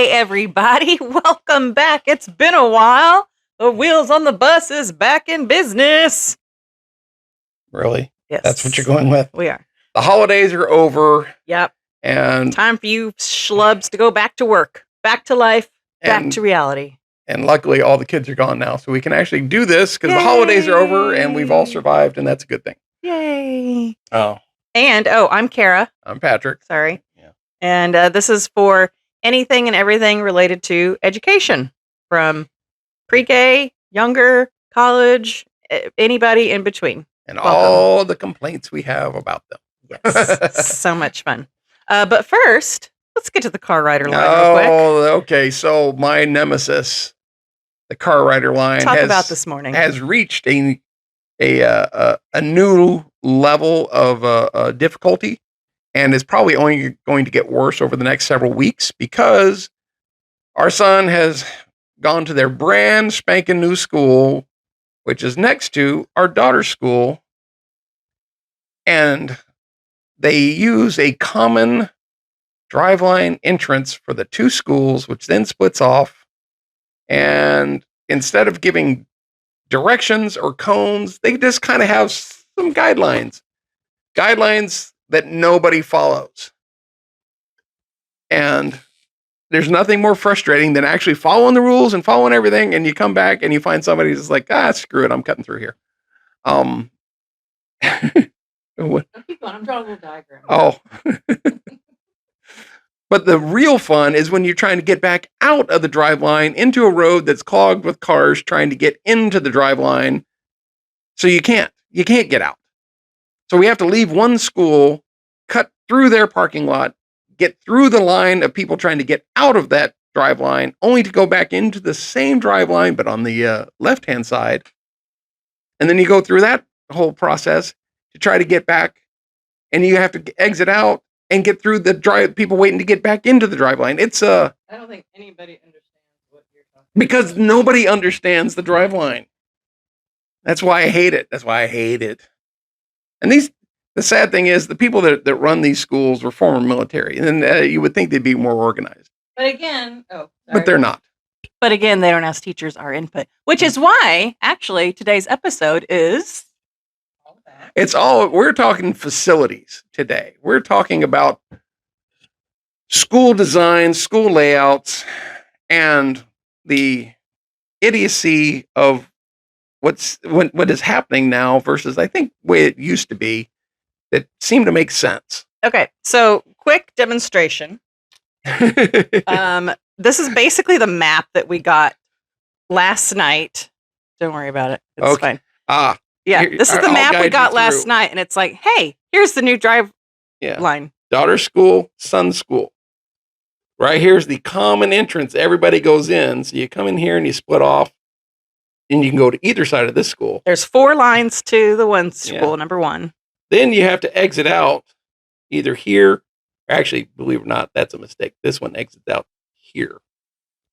Hey, everybody. Welcome back. It's been a while. The Wheels on the Bus is back in business. Really? Yes. That's what you're going with? We are. The holidays are over. Yep. And time for you schlubs to go back to work, back to life, back to reality. And luckily, all the kids are gone now, so we can actually do this because the holidays are over and we've all survived, and that's a good thing. Yay. Oh. And, I'm Kara. I'm Patrick. Sorry. Yeah. And this is for anything and everything related to education, from pre-K, younger, college, anybody in between. And all the complaints we have about them. Yes. So much fun. But first, let's get to the car rider line real quick. Oh, okay. So my nemesis, the car rider line, about this morning, has reached a new level of difficulty, and is probably only going to get worse over the next several weeks because our son has gone to their brand spanking new school, which is next to our daughter's school, and they use a common driveline entrance for the two schools, which then splits off. And instead of giving directions or cones, they just kind of have some guidelines that nobody follows. And there's nothing more frustrating than actually following the rules and following everything, and you come back and you find somebody who's like, screw it, I'm cutting through here. What? Keep going. I'm drawing a little diagram. Oh. But the real fun is when you're trying to get back out of the drive line into a road that's clogged with cars trying to get into the drive line. So you can't get out. So we have to leave one school, cut through their parking lot, get through the line of people trying to get out of that drive line, only to go back into the same drive line, but on the left-hand side. And then you go through that whole process to try to get back, and you have to exit out and get through the people waiting to get back into the drive line. It's I don't think anybody understands what you're talking about. Because nobody understands the drive line. That's why I hate it. And the sad thing is, the people that run these schools were former military, and you would think they'd be more organized. But again, but they're not. But again, they don't ask teachers our input, which is why, actually, today's episode is... we're talking facilities today. We're talking about school design, school layouts, and the idiocy of what is happening now versus, I think, the way it used to be, that seemed to make sense. Okay, so quick demonstration. This is basically the map that we got last night. Don't worry about it. It's fine. Yeah, this is the map we got last night, and it's like, hey, here's the new drive line. Daughter school, son school. Right here's the common entrance. Everybody goes in. So you come in here and you split off, and you can go to either side of this school. There's 4 lines to the one school, number 1. Then you have to exit out either here. Actually, believe it or not, that's a mistake. This one exits out here.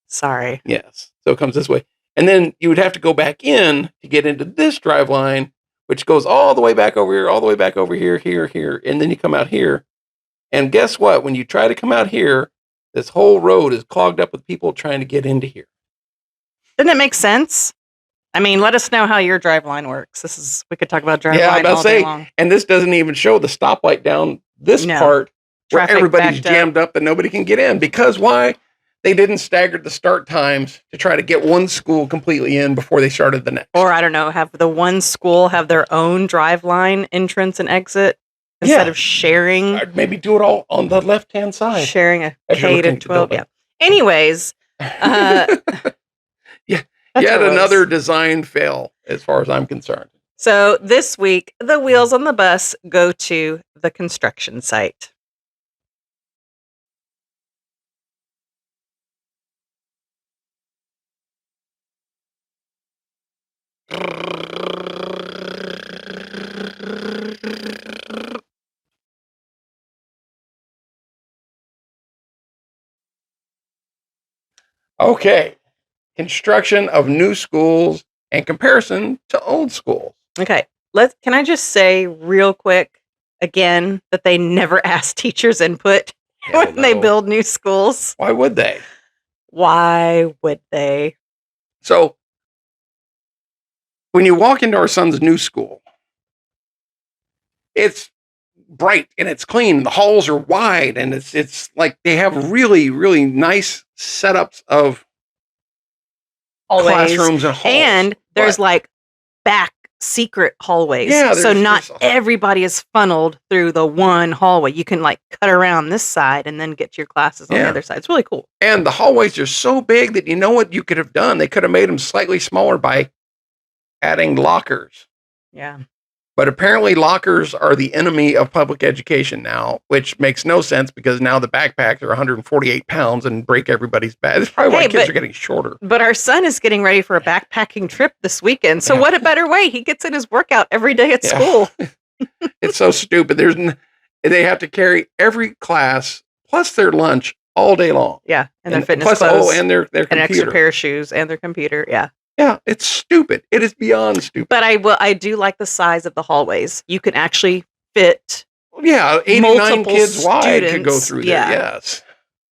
Sorry. Yes. So it comes this way. And then you would have to go back in to get into this drive line, which goes all the way back over here, all the way back over here, here. And then you come out here. And guess what? When you try to come out here, this whole road is clogged up with people trying to get into here. Doesn't it make sense? I mean, let us know how your drive line works. We could talk about drive line all day long. And this doesn't even show the stoplight down this part where everybody's jammed up and nobody can get in. Because why? They didn't stagger the start times to try to get one school completely in before they started the next. Or, I don't know, have the one school have their own drive line entrance and exit instead of sharing. I'd maybe do it all on the left-hand side. Sharing a K to 12. Yeah. Anyways. Yet another design fail, as far as I'm concerned. So this week, the Wheels on the Bus go to the construction site. Okay. Construction of new schools and comparison to old schools. Okay. Can I just say real quick again that they never ask teachers input when they build new schools? Why would they? Why would they? So when you walk into our son's new school, it's bright and it's clean. The halls are wide, and it's like they have really, really nice setups of hallways. Classrooms and halls. And there's like back secret hallways. Yeah, so not everybody is funneled through the one hallway. You can like cut around this side and then get to your classes on the other side. It's really cool. And the hallways are so big that you know what you could have done? They could have made them slightly smaller by adding lockers. Yeah. But apparently lockers are the enemy of public education now, which makes no sense because now the backpacks are 148 pounds and break everybody's back. That's probably why kids are getting shorter. But our son is getting ready for a backpacking trip this weekend. So what a better way. He gets in his workout every day at school. It's so stupid. They have to carry every class plus their lunch all day long. Yeah. And their fitness clothes. And their computer. An extra pair of shoes and their computer. Yeah. Yeah, it's stupid. It is beyond stupid. But I do like the size of the hallways. You can actually fit 89 kids wide could go through there. Yes.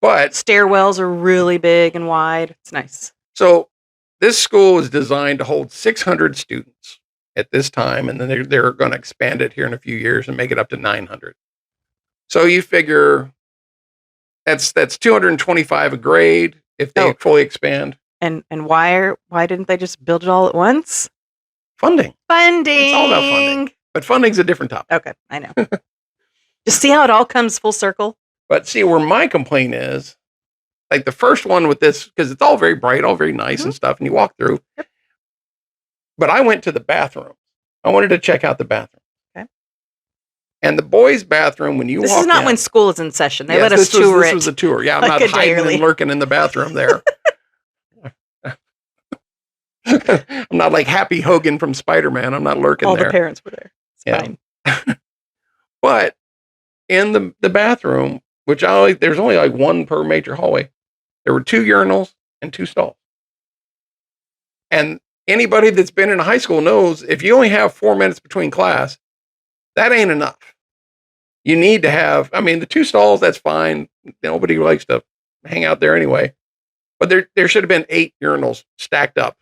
But stairwells are really big and wide. It's nice. So this school is designed to hold 600 students at this time, and then they're going to expand it here in a few years and make it up to 900. So you figure that's 225 a grade if they fully expand. And why didn't they just build it all at once? Funding. It's all about funding. But funding's a different topic. Okay, I know. Just see how it all comes full circle. But see where my complaint is, like the first one with this, because it's all very bright, all very nice and stuff, and you walk through. Yep. But I went to the bathroom. I wanted to check out the bathroom. Okay. And the boys' bathroom, when you walk in. This is not when school is in session. They let us tour it. This was a tour. Yeah, I'm not hiding and lurking in the bathroom there. I'm not like Happy Hogan from Spider-Man. I'm not lurking there. All the parents were there. It's fine. But in the bathroom, which there's only like one per major hallway, there were 2 urinals and 2 stalls. And anybody that's been in a high school knows if you only have 4 minutes between class, that ain't enough. You need to have, the 2 stalls, that's fine. Nobody likes to hang out there anyway. But there should have been 8 urinals stacked up.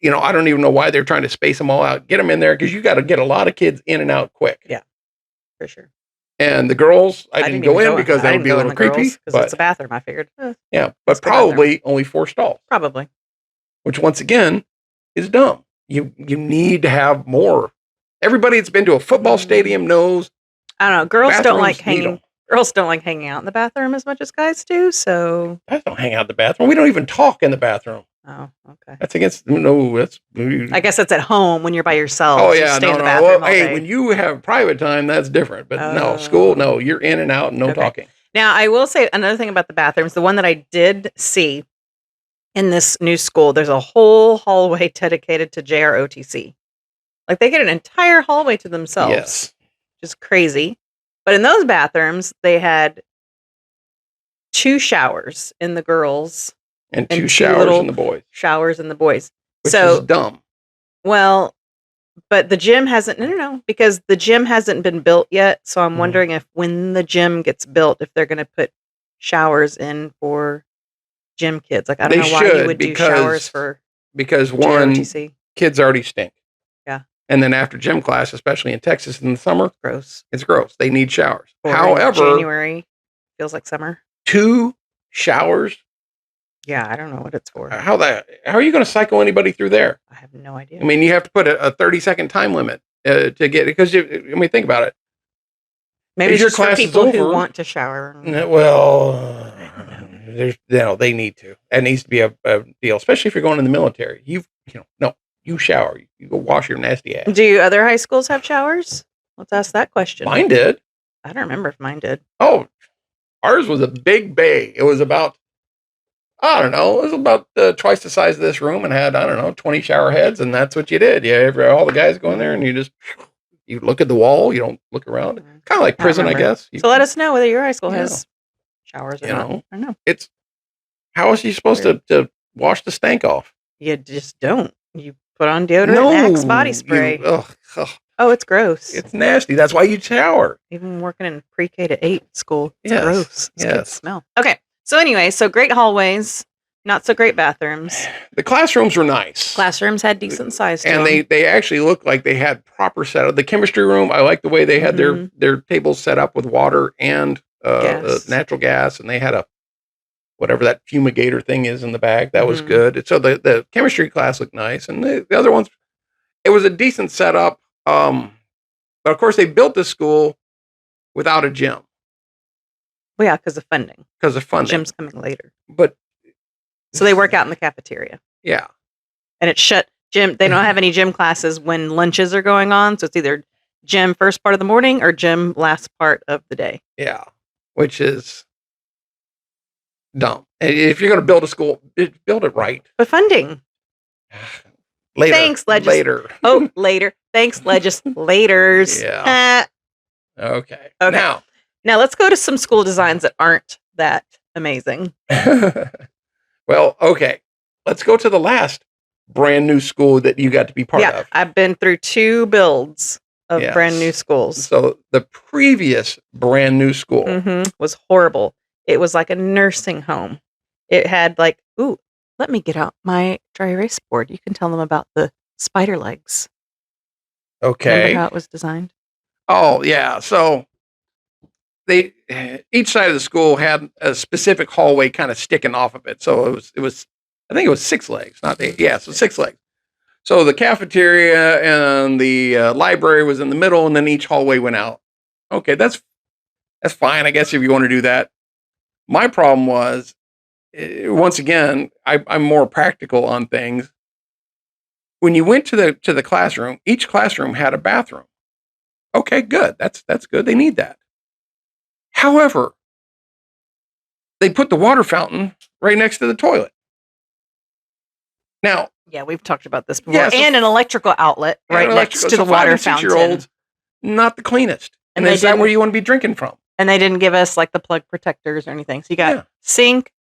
I don't even know why they're trying to space them all out. Get them in there because you got to get a lot of kids in and out quick. Yeah, for sure. And the girls, I didn't go in because that would be a little creepy. Because it's a bathroom, I figured. Yeah, but probably only 4 stalls. Probably. Which once again is dumb. You need to have more. Everybody that's been to a football stadium knows. I don't know. Girls don't like hanging out in the bathroom as much as guys do. So guys don't hang out in the bathroom. We don't even talk in the bathroom. Oh, okay. That's against that's. I guess that's at home when you're by yourself. Oh yeah, no. Well, hey, when you have private time, that's different. But no, school, no. You're in and out, and no talking. Now, I will say another thing about the bathrooms. The one that I did see in this new school, there's a whole hallway dedicated to JROTC. Like they get an entire hallway to themselves. Yes, which is crazy. But in those bathrooms, they had 2 showers in the girls. And 2 showers in the boys. Showers in the boys. Which is dumb. Well, but the gym hasn't, no, because the gym hasn't been built yet. So I'm wondering if when the gym gets built, if they're going to put showers in for gym kids. Like, I don't know why you would do showers for because one, kids already stink. Yeah. And then after gym class, especially in Texas in the summer, it's gross. They need showers. However, January feels like summer. 2 showers. Yeah, I don't know what it's for. How are you going to cycle anybody through there? I have no idea. You have to put a 30-second time limit to get it because think about it. Maybe it's just for people who want to shower. Well, they need to. That needs to be a deal, especially if you're going in the military. You shower. You go wash your nasty ass. Do other high schools have showers? Let's ask that question. Mine did. I don't remember if mine did. Oh, ours was a big bay. It was about. I don't know. It was about twice the size of this room and had, 20 shower heads. And that's what you did. All the guys go in there and you look at the wall. You don't look around. Kind of like prison, I guess. So let us know whether your high school has showers or not. I don't know. How is you supposed to wash the stank off? You just don't. You put on deodorant and Axe body spray. Oh, it's gross. It's nasty. That's why you shower. Even working in pre-K to 8 school. It's gross. It's a good smell. Okay. So anyway, so great hallways, not so great bathrooms. The classrooms were nice. Classrooms had decent size to and them. they actually looked like they had proper setup. The chemistry room, I like the way they had their tables set up with water and natural gas, and they had a whatever that fumigator thing is in the back. That was good. So the chemistry class looked nice, and the other ones, it was a decent setup. But of course, they built the school without a gym. Well, yeah, because of funding. Because of funding. Gym's coming later. But so they work out in the cafeteria. Yeah. And it's shut. Gym. They don't have any gym classes when lunches are going on. So it's either gym first part of the morning or gym last part of the day. Yeah. Which is dumb. If you're going to build a school, build it right. But funding. Later. Thanks, later. Later. Thanks, legislators. Yeah. Okay. Now let's go to some school designs that aren't that amazing. Well, okay. Let's go to the last brand new school that you got to be part of. I've been through 2 builds of brand new schools. So the previous brand new school was horrible. It was like a nursing home. It had let me get out my dry erase board. You can tell them about the spider legs. Okay. Remember how it was designed? Oh, yeah. So each side of the school had a specific hallway kind of sticking off of it. So it was I think it was 6 legs, not 8. Yeah, so 6 legs. So the cafeteria and the library was in the middle, and then each hallway went out. Okay, that's fine, I guess, if you want to do that. My problem was, once again, I'm more practical on things. When you went to the classroom, each classroom had a bathroom. Okay, good. That's good. They need that. However, they put the water fountain right next to the toilet. Now, yeah, we've talked about this before. And an electrical outlet right next to the water fountain. 5-6-year-olds, not the cleanest. And is that where you want to be drinking from? And they didn't give us like the plug protectors or anything. So you got sink,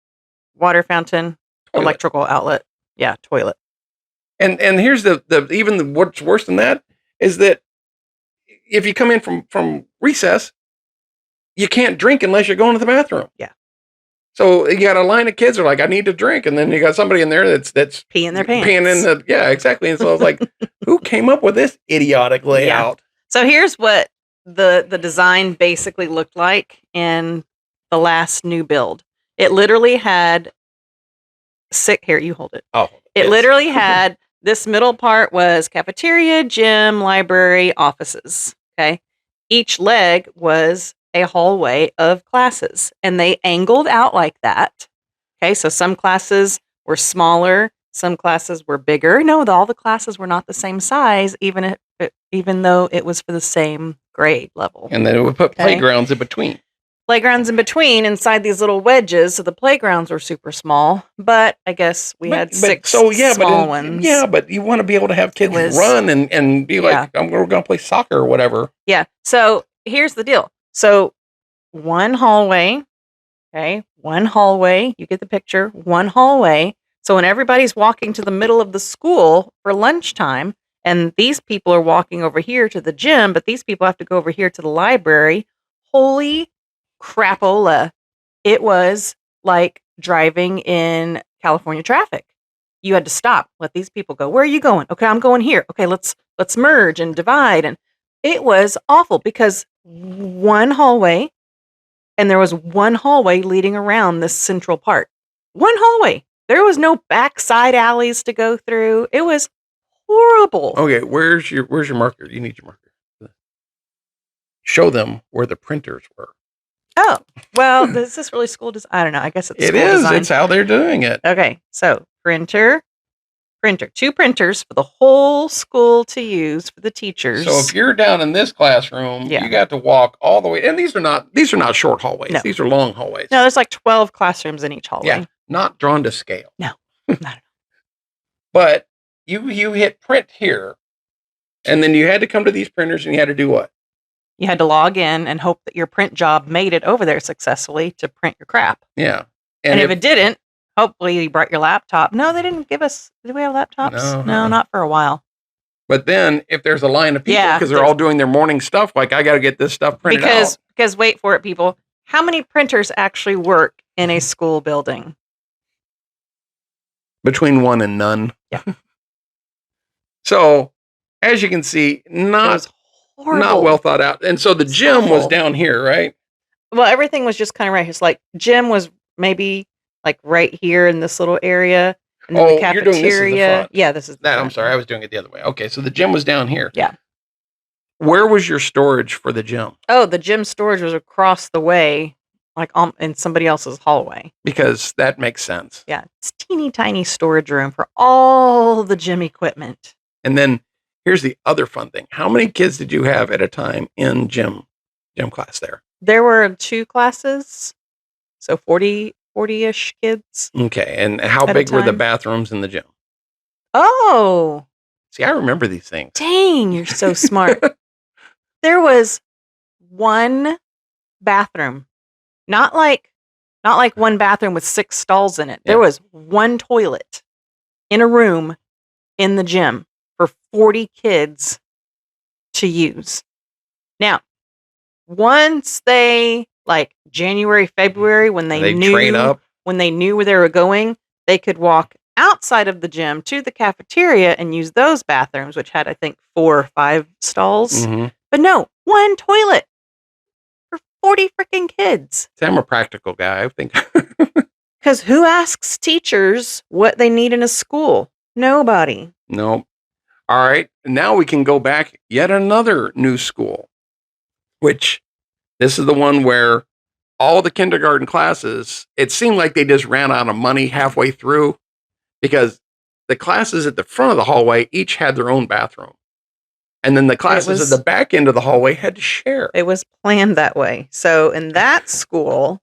water fountain, toilet. Electrical outlet, toilet. And here's what's worse than that is that if you come in from recess, you can't drink unless you're going to the bathroom. Yeah. So you got a line of kids who are like, I need to drink. And then you got somebody in there that's peeing their pants. Peeing in the, yeah, exactly. And so I was like, who came up with this idiotic layout? Yeah. So here's what the design basically looked like in the last new build. It literally had here, you hold it. Oh, it literally had this middle part was cafeteria, gym, library, offices. Okay. Each leg was a hallway of classes, and they angled out like that. Okay, so some classes were smaller, some classes were bigger. No, all the classes were not the same size, even though it was for the same grade level. And then it would put playgrounds in between. Playgrounds in between inside these little wedges, so the playgrounds were super small. But I guess we had 6 small ones. Yeah, but you want to be able to have kids run and be like, we're going to play soccer or whatever. Yeah. So here's the deal. So one hallway, you get the picture, one hallway. So when everybody's walking to the middle of the school for lunchtime, and these people are walking over here to the gym, but these people have to go over here to the library. Holy crapola. It was like driving in California traffic. You had to stop, let these people go. Where are you going? Okay, I'm going here. Okay, let's merge and divide. And it was awful because one hallway, and there was one hallway leading around this central part. One hallway. There was no backside alleys to go through. It was horrible. Okay, where's your marker? You need your marker. Show them where the printers were. Oh, well, is this really school design? I don't know. I guess it's school design. It's how they're doing it. Okay, so printer, 2 printers for the whole school to use for the teachers. So if you're down in this classroom, you got to walk all the way. And these are not short hallways. No. These are long hallways. No, there's like 12 classrooms in each hallway. Yeah, not drawn to scale. No, not at all. But you hit print here, and then you had to come to these printers, and you had to do what? You had to log in and hope that your print job made it over there successfully to print your crap. Yeah. And if it didn't, hopefully you brought your laptop. No, they didn't give us. Did we have laptops? No, not for a while. But then if there's a line of people, because they're all doing their morning stuff, like I got to get this stuff printed out. Because wait for it, people. How many printers actually work in a school building. Between one and none. Yeah. So, as you can see, not well thought out. And so the gym was down here, right? Well, everything was just kind of right. It's like gym was maybe like right here in this little area. And then the cafeteria. You're doing this as the front. Yeah, this is that. I'm sorry, I was doing it the other way. Okay, so the gym was down here. Yeah. Where was your storage for the gym? Oh, the gym storage was across the way, like in somebody else's hallway. Because that makes sense. Yeah, it's teeny tiny storage room for all the gym equipment. And then here's the other fun thing. How many kids did you have at a time in gym class there? There were 2 classes, so 40-ish kids. Okay, and how big were the bathrooms in the gym? Oh. See, I remember these things. Dang, you're so smart. There was 1 bathroom. Not like one bathroom with 6 stalls in it. Yeah. There was 1 toilet in a room in the gym for 40 kids to use. Now, once they like January, February, when they knew train up, when they knew where they were going, they could walk outside of the gym to the cafeteria and use those bathrooms, which had I think 4 or 5 stalls. Mm-hmm. But no, 1 toilet for 40 freaking kids. See, I'm a practical guy, I think. Because who asks teachers what they need in a school? Nobody. No. All right. Now we can go back yet another new school, which this is the one where all the kindergarten classes, it seemed like they just ran out of money halfway through because the classes at the front of the hallway each had their own bathroom. And then the classes at the back end of the hallway had to share. It was planned that way. So in that school,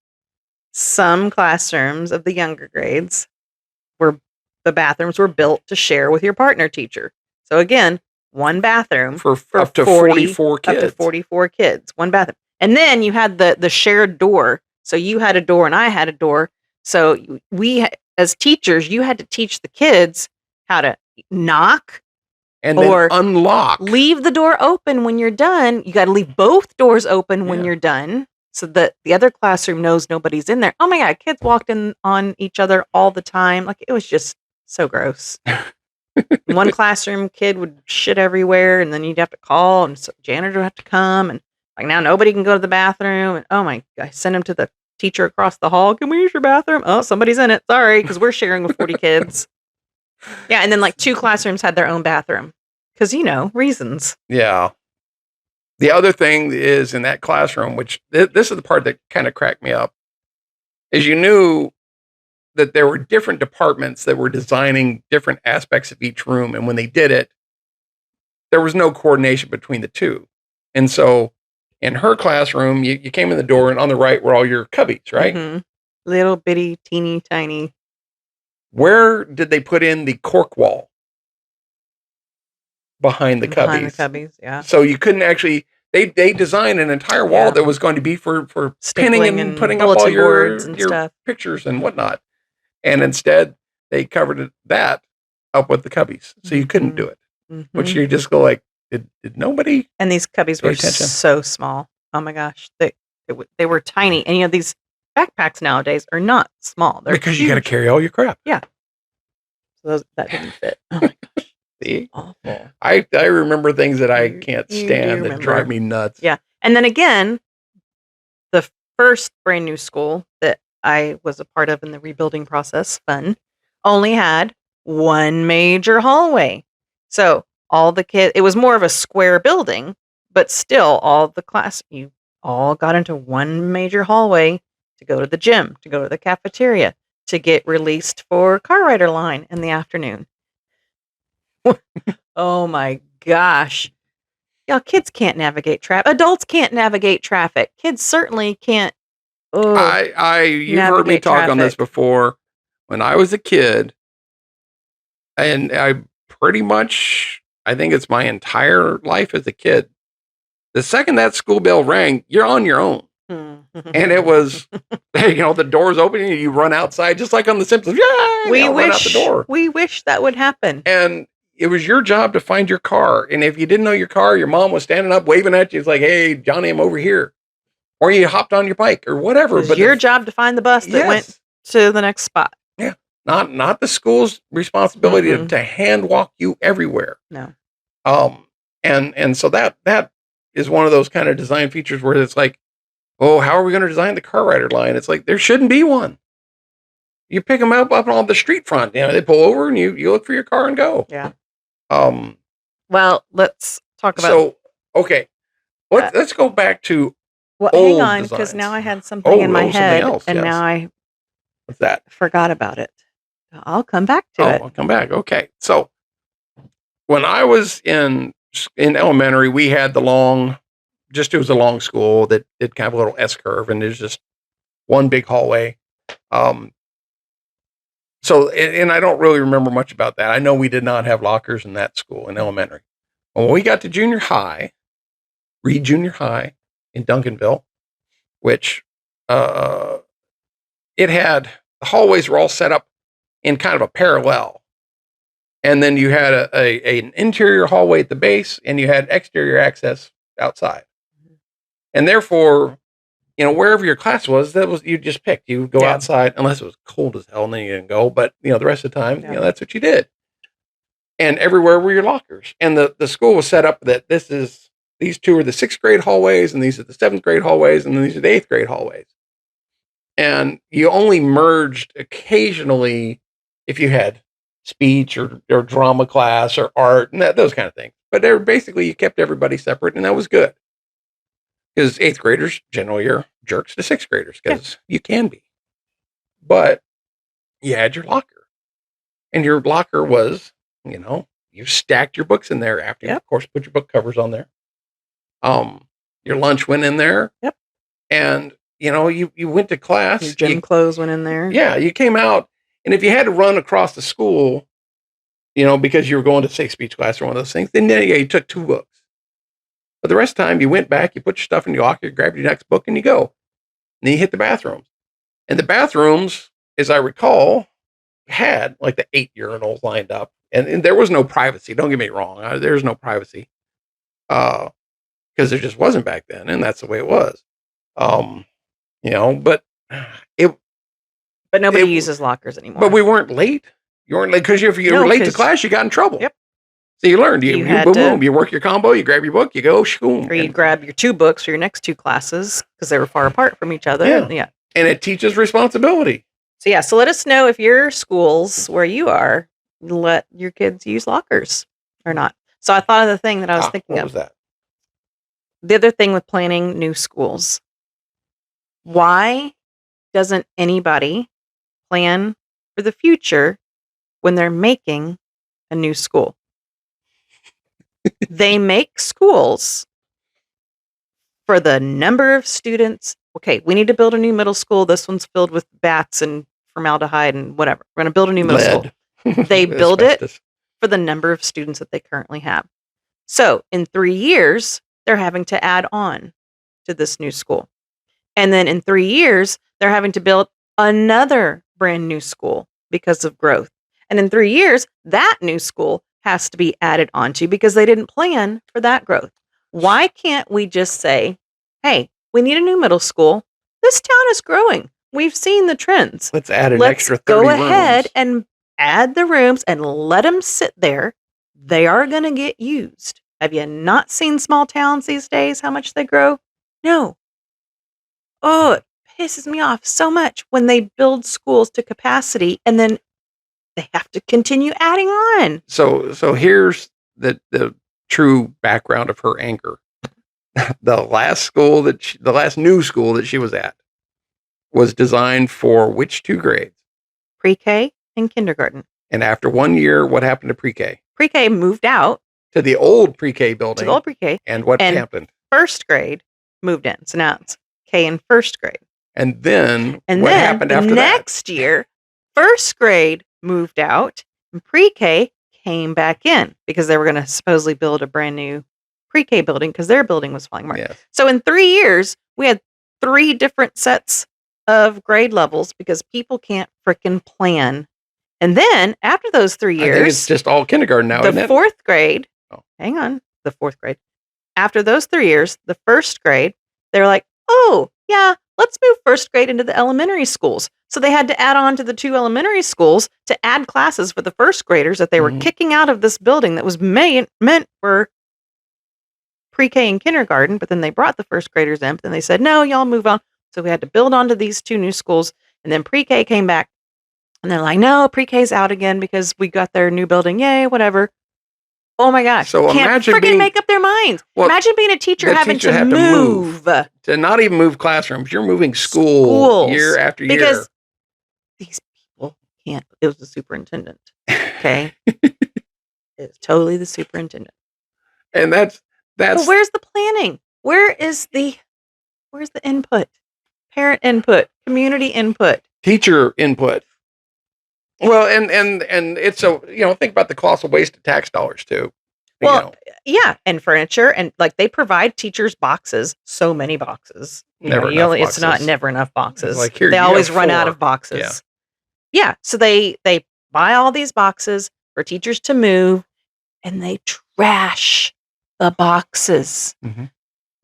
some classrooms of the younger grades the bathrooms were built to share with your partner teacher. So again, 1 bathroom for up to 44 kids. Up to 44 kids, 1 bathroom. And then you had the shared door. So you had a door and I had a door. So we, as teachers, you had to teach the kids how to knock and then unlock. Leave the door open when you're done. You got to leave both doors open when you're done so that the other classroom knows nobody's in there. Oh my God, kids walked in on each other all the time. Like it was just so gross. One classroom kid would shit everywhere and then you'd have to call and so janitor would have to come and like now nobody can go to the bathroom. And oh my God, I sent him to the teacher across the hall. Can we use your bathroom? Oh, somebody's in it. Sorry, because we're sharing with 40 kids. Yeah, and then like 2 classrooms had their own bathroom because, reasons. Yeah. The other thing is in that classroom, which this is the part that kind of cracked me up, is you knew that there were different departments that were designing different aspects of each room. And when they did it, there was no coordination between the 2. And so in her classroom, you came in the door and on the right were all your cubbies, right? Mm-hmm. Little bitty, teeny, tiny. Where did they put in the cork wall? Behind the cubbies. Behind the cubbies, yeah. So you couldn't actually, they designed an entire wall that was going to be for pinning and putting up all your stuff. Pictures and whatnot. And instead, they covered that up with the cubbies. So you couldn't do it. Mm-hmm. Which you just go like, did nobody? And these cubbies were so small. Oh my gosh. They were tiny. Any of these backpacks nowadays are not small. They're because huge. You got to carry all your crap. Yeah. So that didn't fit. Oh my gosh. See? Awful. I remember things that I can't stand that drive me nuts. Yeah. And then again, the first brand new school that I was a part of in the rebuilding process, fun, only had 1 major hallway. So all the kids, it was more of a square building, but still all the class, you all got into 1 major hallway to go to the gym, to go to the cafeteria, to get released for car rider line in the afternoon. Oh my gosh. Y'all, kids can't navigate traffic. Adults can't navigate traffic. Kids certainly can't. You've heard me talk on this before. When I was a kid, and I think it's my entire life as a kid. The second that school bell rang, you're on your own. And it was, the doors open and you run outside just like on The Simpsons. Yeah, run out the door. We wish that would happen. And it was your job to find your car. And if you didn't know your car, your mom was standing up waving at you. It's like, hey, Johnny, I'm over here. or you hopped on your bike or whatever. But your job to find the bus that went to the next spot. Yeah. Not the school's responsibility to hand walk you everywhere. No. And so that is one of those kind of design features where it's like, oh, how are we going to design the car rider line? It's like, there shouldn't be one. You pick them up on the street front, they pull over and you look for your car and go. Yeah. Well, let's talk about. Okay. Let's go back to. Well, hang on, because now I had something in my head, now I. What's that? Forgot about it. I'll come back to it. I'll come back. Okay. So when I was in elementary, we had it was a long school that did kind of a little S curve, and there's just one big hallway. So, and I don't really remember much about that. I know we did not have lockers in that school in elementary. When we got to junior high, Reed Junior High in Duncanville, which the hallways were all set up in kind of a parallel. And then you had an interior hallway at the base, and you had exterior access outside. And therefore, wherever your class was, you just picked. You would go outside, unless it was cold as hell, and then you didn't go. But the rest of the time, that's what you did. And everywhere were your lockers. And the school was set up that these two are the 6th grade hallways, and these are the 7th grade hallways, and then these are the 8th grade hallways. And you only merged occasionally if you had speech or drama class or art and those kind of things. But you kept everybody separate, and that was good. Because 8th graders generally are jerks to 6th graders, because you can be. But you had your locker. And your locker was, you stacked your books in there after you, of course, put your book covers on there. Your lunch went in there. Yep. And, you went to class. Your gym clothes went in there. Yeah, you came out. And if you had to run across the school, because you were going to, say, speech class or one of those things, then you took 2 books. But the rest of the time, you went back, you put your stuff in your locker, you grabbed your next book, and you go. And then you hit the bathrooms. And the bathrooms, as I recall, had like the 8 urinals lined up. And there was no privacy. Don't get me wrong. There's no privacy. Because there just wasn't back then. And that's the way it was. But nobody uses lockers anymore. But we weren't late. You weren't late, because if you were late to class, you got in trouble. Yep. So you learned. You boom. You work your combo. You grab your book. You go. Shoom. Or you grab your 2 books for your next 2 classes, because they were far apart from each other. Yeah. And it teaches responsibility. So let us know if your schools where you are let your kids use lockers or not. So I thought of the thing that I was thinking what of. Was that? The other thing with planning new schools. Why doesn't anybody plan for the future when they're making a new school? They make schools for the number of students. Okay, we need to build a new middle school. This one's filled with bats and formaldehyde and whatever. We're going to build a new middle school. They build it for the number of students that they currently have. So in 3 years, they're having to add on to this new school. And then in 3 years, they're having to build another brand new school because of growth. And in 3 years, that new school has to be added onto because they didn't plan for that growth. Why can't we just say, hey, we need a new middle school. This town is growing. We've seen the trends. Let's add an extra 30 rooms. Go ahead and add the rooms and let them sit there. They are going to get used. Have you not seen small towns these days, how much they grow? No. Oh, it pisses me off so much when they build schools to capacity and then they have to continue adding on. So here's the true background of her anger. The last new school that she was at was designed for which 2 grades? Pre-K and kindergarten. And after 1 year, what happened to pre-K? Pre-K moved out to the old pre-K building. To the old pre-K. And what happened? First grade moved in. So now it's K in first grade. And then what happened after that? Next year, first grade moved out and pre-K came back in because they were going to supposedly build a brand new pre-K building because their building was falling apart. Yes. So in 3 years, we had 3 different sets of grade levels because people can't frickin' plan. And then after those 3 years, I think it's just all kindergarten now, isn't it? The 4th grade, hang on, the 4th grade. After those 3 years, the first grade, they were like, oh, yeah, let's move first grade into the elementary schools. So they had to add on to the 2 elementary schools to add classes for the first graders that they were kicking out of this building that was meant for pre-K and kindergarten, but then they brought the first graders in, but then they said, no, y'all move on. So we had to build onto these 2 new schools, and then pre-K came back, and they're like, no, pre-K's out again because we got their new building. Yay, whatever. Oh my gosh. So can't freaking make up their minds. Well, imagine being a teacher having to move. To not even move classrooms. You're moving schools year after year. Because these people can't. It was the superintendent. Okay. It's totally the superintendent. And that's. But where's the planning? Where's the input? Parent input, community input, teacher input. Well, and it's think about the colossal waste of tax dollars too. Well, yeah, and furniture, and like they provide teachers boxes, so many boxes. It's not never enough boxes. Like, they always run out of boxes. Yeah. So they buy all these boxes for teachers to move, and they trash the boxes. Mm-hmm.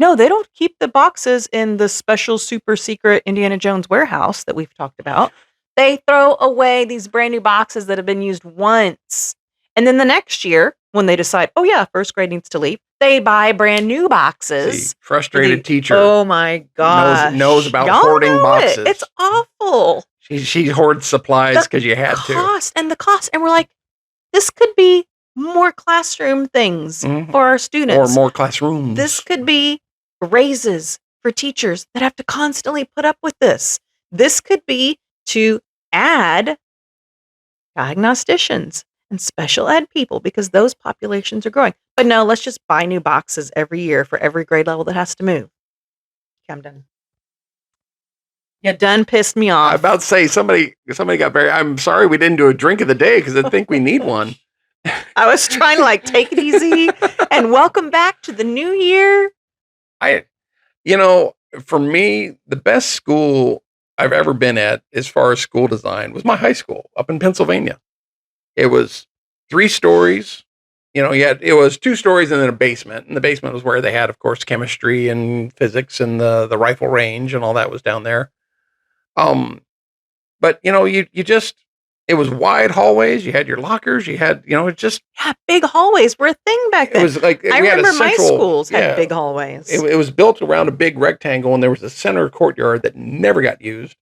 No, they don't keep the boxes in the special super secret Indiana Jones warehouse that we've talked about. They throw away these brand new boxes that have been used once. And then the next year, when they decide, oh yeah, first grade needs to leave, they buy brand new boxes. See, frustrated teacher. Oh my gosh. Knows about hoarding boxes. It's awful. She hoards supplies because you had to. And the cost. And we're like, this could be more classroom things for our students. Or more classrooms. This could be raises for teachers that have to constantly put up with this. This could be to add diagnosticians and special ed people because those populations are growing. But no, let's just buy new boxes every year for every grade level that has to move. Okay, I'm done. You done pissed me off. I'm about to say somebody got I'm sorry we didn't do a drink of the day because I think we need one. I was trying to take it easy and welcome back to the new year. For me, the best school I've ever been at as far as school design was my high school up in Pennsylvania. It was 3 stories. It was 2 stories and then a basement. And the basement was where they had, of course, chemistry and physics and the rifle range and all that was down there. But it was wide hallways. You had your lockers. You had, big hallways were a thing back then. It was like I remember my schools had big hallways. It was built around a big rectangle, and there was a center courtyard that never got used.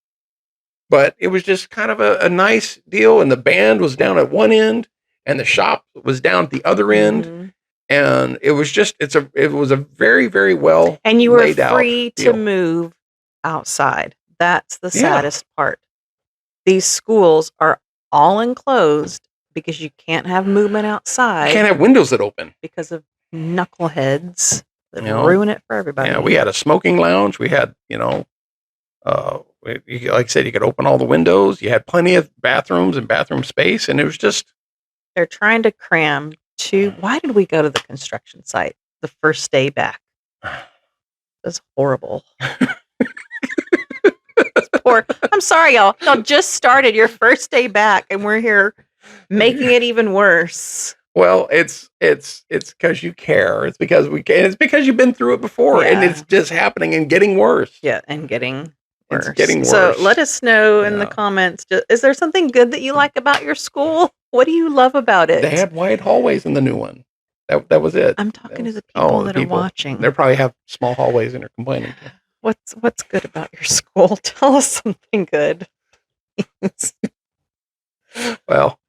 But it was just kind of a nice deal, and the band was down at one end, and the shop was down at the other end, and it was a very, very well and you were free to move outside. That's the saddest part. These schools are all enclosed because you can't have movement outside. You can't have windows that open because of knuckleheads that ruin it for everybody. Yeah, we had a smoking lounge. We had, like I said, you could open all the windows. You had plenty of bathrooms and bathroom space, and it was just. They're trying to cram 2. Why did we go to the construction site the first day back? That's horrible. Poor. I'm sorry, y'all. Y'all just started your first day back, and we're here making it even worse. Well, it's because you care. It's because we can. It's because you've been through it before, and it's just happening and getting worse. Yeah, and getting worse. It's getting worse. So let us know in the comments. Is there something good that you like about your school? What do you love about it? They had wide hallways in the new one. That was it. I'm talking to the people that are watching. They probably have small hallways and are complaining. What's good about your school? Tell us something good. Well,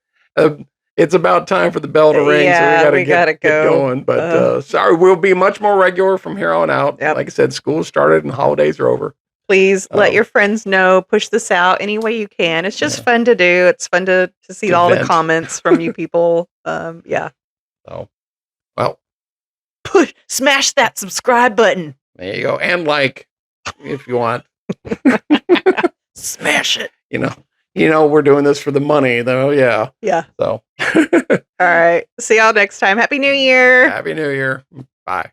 it's about time for the bell to ring, so we gotta get going. But sorry, we'll be much more regular from here on out. Yep. Like I said, school started and holidays are over. Please let your friends know. Push this out any way you can. It's just fun to do. It's fun to see all the comments from you people. So, well, smash that subscribe button. There you go, and if you want. Smash it. We're doing this for the money, though. Yeah. Yeah. So. All right. See y'all next time. Happy New Year. Happy New Year. Bye.